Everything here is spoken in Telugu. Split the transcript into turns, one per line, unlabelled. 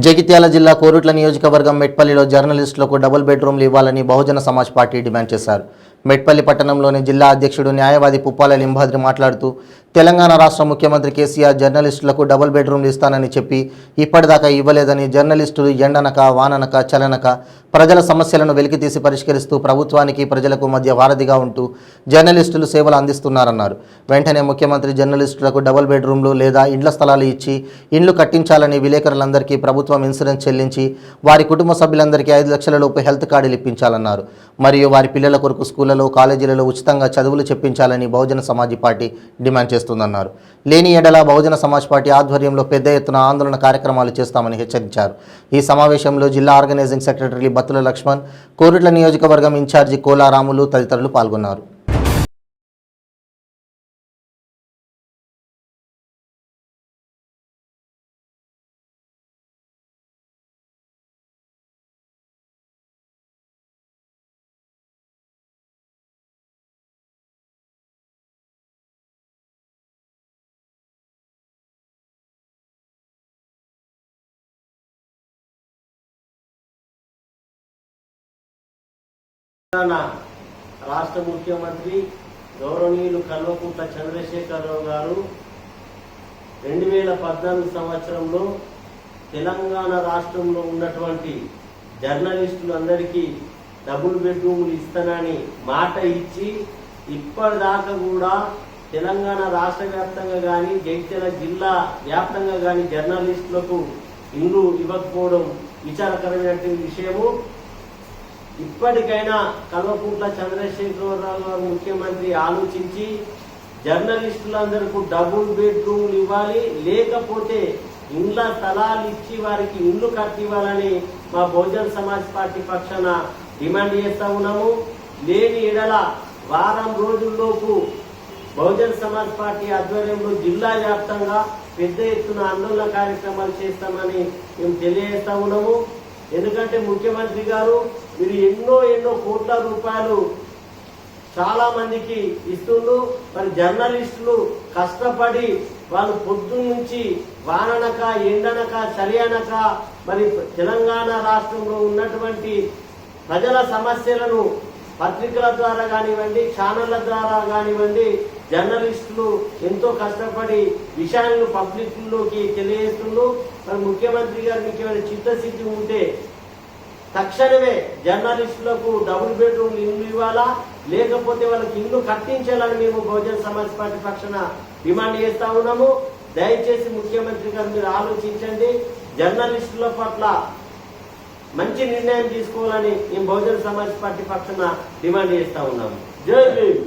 జగిత్యాల జిల్లా కోరుట్ల నియోజకవర్గం మెట్పల్లిలో జర్నలిస్టులకు డబుల్ బెడ్రూమ్లు ఇవ్వాలని బహుజన సమాజ్ పార్టీ డిమాండ్ చేశారు. మెట్పల్లి పట్టణంలోని జిల్లా అధ్యక్షుడు న్యాయవాది పుప్పాల లింబాద్రి మాట్లాడుతూ తెలంగాణ రాష్ట్ర ముఖ్యమంత్రి కేసీఆర్ జర్నలిస్టులకు డబుల్ బెడ్రూమ్లు ఇస్తానని చెప్పి ఇప్పటిదాకా ఇవ్వలేదని, జర్నలిస్టులు ఎండనక వాననక చలనక ప్రజల సమస్యలను వెలికితీసి పరిష్కరిస్తూ ప్రభుత్వానికి ప్రజలకు మధ్య వారధిగా ఉంటూ జర్నలిస్టులు సేవలు అందిస్తున్నారన్నారు. వెంటనే ముఖ్యమంత్రి జర్నలిస్టులకు డబుల్ బెడ్రూమ్లు లేదా ఇండ్ల స్థలాలు ఇచ్చి ఇండ్లు కట్టించాలని, విలేకరులందరికీ ప్రభుత్వం ఇన్సూరెన్స్ చెల్లించి వారి కుటుంబ సభ్యులందరికీ 5 లక్షల లోపు హెల్త్ కార్డులు ఇప్పించాలన్నారు. మరియు వారి పిల్లల కొరకు స్కూళ్లలో, కాలేజీలలో ఉచితంగా చదువులు చెప్పించాలని బహుజన సమాజ్ పార్టీ డిమాండ్ చేస్తుందన్నారు. లేని ఎడల బహుజన సమాజ్ పార్టీ ఆధ్వర్యంలో పెద్ద ఎత్తున ఆందోళన కార్యక్రమాలు చేస్తామని హెచ్చరించారు. ఈ సమావేశంలో జిల్లా ఆర్గనైజింగ్ సెక్రటరీ బత్తుల లక్ష్మణ్, కోరుట్ల నియోజకవర్గం ఇన్ఛార్జి కోలారాములు తదితరులు పాల్గొన్నారు.
రాష్ట్ర ముఖ్యమంత్రి గౌరవనీయులు కల్వకుంట్ల చంద్రశేఖరరావు గారు 2014 సంవత్సరంలో తెలంగాణ రాష్ట్రంలో ఉన్నటువంటి జర్నలిస్టులందరికీ డబుల్ బెడ్రూమ్లు ఇస్తానని మాట ఇచ్చి ఇప్పటిదాకా కూడా తెలంగాణ రాష్ట్ర వ్యాప్తంగా కానీ జగిత్యాల జిల్లా వ్యాప్తంగా కానీ జర్నలిస్టులకు ఇల్లు ఇవ్వకపోవడం విచారకరమైనటువంటి విషయము. ఇప్పటికైనా కల్వకుంట్ల చంద్రశేఖరరావు గారు ముఖ్యమంత్రి ఆలోచించి జర్నలిస్టులందరికీ డబుల్ బెడ్రూమ్లు ఇవ్వాలి, లేకపోతే ఇండ్ల స్థలాలు ఇచ్చి వారికి ఇల్లు కట్టివ్వాలని మా బహుజన సమాజ్ పార్టీ పక్షాన డిమాండ్ చేస్తా ఉన్నాము. లేని ఎడల వారం రోజుల్లోపు బహుజన సమాజ్ పార్టీ ఆధ్వర్యంలో జిల్లా వ్యాప్తంగా పెద్ద ఎత్తున ఆందోళన కార్యక్రమాలు చేస్తామని మేము తెలియజేస్తా ఉన్నాము. ఎందుకంటే ముఖ్యమంత్రి గారు మీరు ఎన్నో కోట్ల రూపాయలు చాలా మందికి ఇస్తుండ్రు. మరి జర్నలిస్టులు కష్టపడి వాళ్ళు పొద్దున్న నుంచి వాననక ఎండనక చలి అనక మరి తెలంగాణ రాష్ట్రంలో ఉన్నటువంటి ప్రజల సమస్యలను పత్రికల ద్వారా కానివ్వండి, ఛానళ్ల ద్వారా కానివ్వండి, జర్నలిస్టులు ఎంతో కష్టపడి విషయాలను పబ్లిక్లోకి తెలియజేస్తున్నారు. మరి ముఖ్యమంత్రి గారు మీకు ఏమైనా చిత్తశుద్ధి ఉంటే తక్షణమే జర్నలిస్టులకు డబుల్ బెడ్రూమ్ ఇల్లు ఇవ్వాలా, లేకపోతే వాళ్ళకి ఇల్లు కట్టించాలని మేము బహుజన సమాజ్ పార్టీ పక్షాన డిమాండ్ చేస్తా ఉన్నాము. దయచేసి ముఖ్యమంత్రి గారు మీరు ఆలోచించండి, జర్నలిస్టుల పట్ల మంచి నిర్ణయం తీసుకోవాలని మేము బహుజన సమాజ్ పార్టీ పక్షాన డిమాండ్ చేస్తా ఉన్నాము. జై భీమ్.